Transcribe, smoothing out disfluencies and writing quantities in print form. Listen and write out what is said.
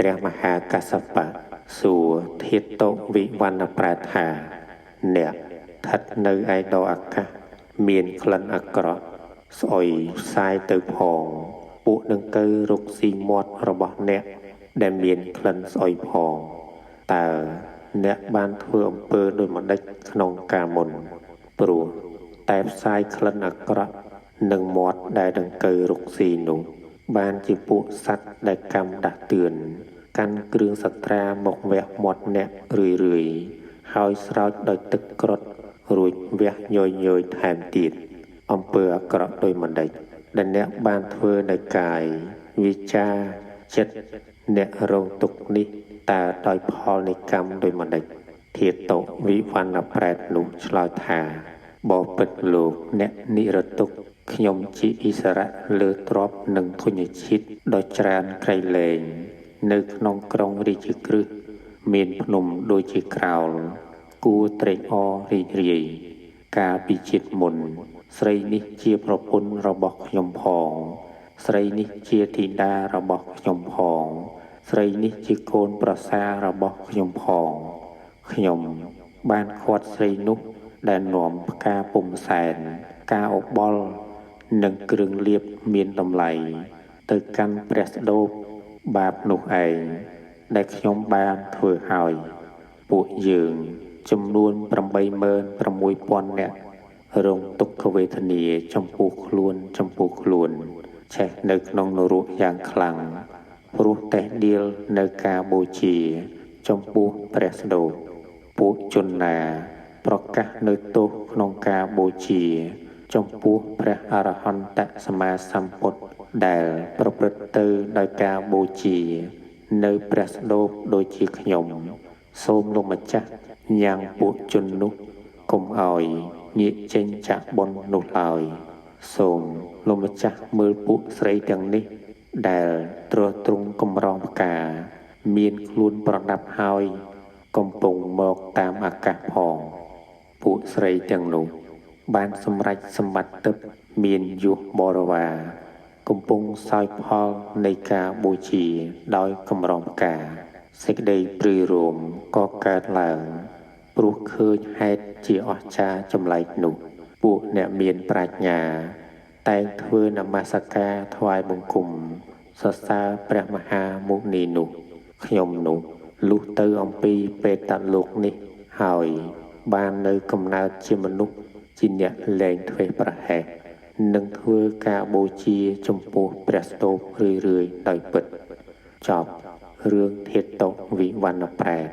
ព្រះមហាកសបៈសួរធាតុវិវណ្ណប្រែថាអ្នកស្ថិតនៅឯដកអាកាសមានក្លិនអាក្រក់ស្អុយផ្សាយទៅផងពួកនឹងទៅរកស៊ីមាត់របស់អ្នកដែលមានក្លិនស្អុយផងតើអ្នកបានធ្វើអំពើដូចម្ដេចក្នុងកាលមុនព្រោះតែផ្សាយក្លិនអាក្រក់នឹងមាត់ដែលនឹងទៅរកស៊ីនោះបានជាពួកសត្វដែលកម្មដាស់តឿនកាន់គ្រឿងសត្រាមកវះមាត់អ្នករឿយហើយស្រោចដោយទឹកក្រុតរួចវះញយថែមទៀតអំពើអាក្រក់ដោយមិនដេចដែលអ្នកបានធ្វើនៅកាយវាចាចិត្តអ្នករងទុក្ខនេះតើដោយផលនៃកម្មដោយមិនដេចធាតុវិវណ្ណប្រែតនោះឆ្លើយថាបបិទ្ធលោកអ្នកនិរទុក្ខខ្ញុំជាឥស្សរៈលើទ្រព្យនិងធញ្ញជាតិដ៏ច្រើនក្រៃលែងនៅក្នុងក្រុងរាជក្រឹសមានភ្នំដូចជាក្រោលគួរត្រេកអររីករាយកាលពីជាតិមុនស្រីនេះជាប្រពន្ធរបស់ខ្ញុំផងស្រីនេះជាធីតារបស់ខ្ញុំផងស្រីនេះជាកូនប្រសាររបស់ខ្ញុំផងខ្ញុំបានខាត់ស្រីនោះដែលនាំផ្កាពុំសែនការអបលនិងគ្រឿងលាបមានតម្លៃទៅកាន់ព្រះស្ដូបបាបនោះឯងដែលខ្ញុំបានធ្វើហើយពួកយើងចំនួន 86,000 នាក់រងទុក្ខវេទនាចំពោះខ្លួនឆេះនៅក្នុងនរកយ៉ាងខ្លាំងព្រោះតេះដៀលនៅការបូជាចំពោះព្រះស្ដូបពួកជនណាប្រកាសនៅទោសក្នុងការបូជាចំពោះព្រះអរហន្តសម្មាសម្ពុទ្ធដែលប្រព្រឹត្តទៅដោយការបូជានៅព្រះស្ដូបដូចជាខ្ញុំសូមលោកម្ចាស់ញ៉ាំងពួកជននោះកុំឲ្យងាកចេញចាក់បុណ្យនោះឡើយសូមលោកម្ចាស់មើលពួកស្រីទាំងនេះដែលទ្រទ្រង់កម្រងផ្កាមានខ្លួនប្រដាប់ហើយកំពុងមកតាមអាកាសផងពួកស្រីទាំងនោះបានសម្រេចសម្បត្តិទឹកមានយុះបរិវារកំពុងសោយផលនៃការបូជាដោយកម្រងផ្កាសេចក្តីព្រឿរោមក៏កើតឡើងព្រោះឃើញហេតុជាអស្ចារ្យចម្លែកនោះពួកអ្នកមានប្រាជ្ញាតែងធ្វើនមស្ការថ្វាយបង្គំសរសើរព្រះមហាមុនីនោះខ្ញុំនោះលុះទៅអំពីបេតលោកនេះហើយបាននៅកំណើតជាមនុស្សជាអ្នកលែងធ្វេសប្រហែសនឹងធ្វើការបូជាចំពោះព្រះស្ទូបរឿយដោយពិតចប់រឿងធាតុវិវណ្ណប្រែត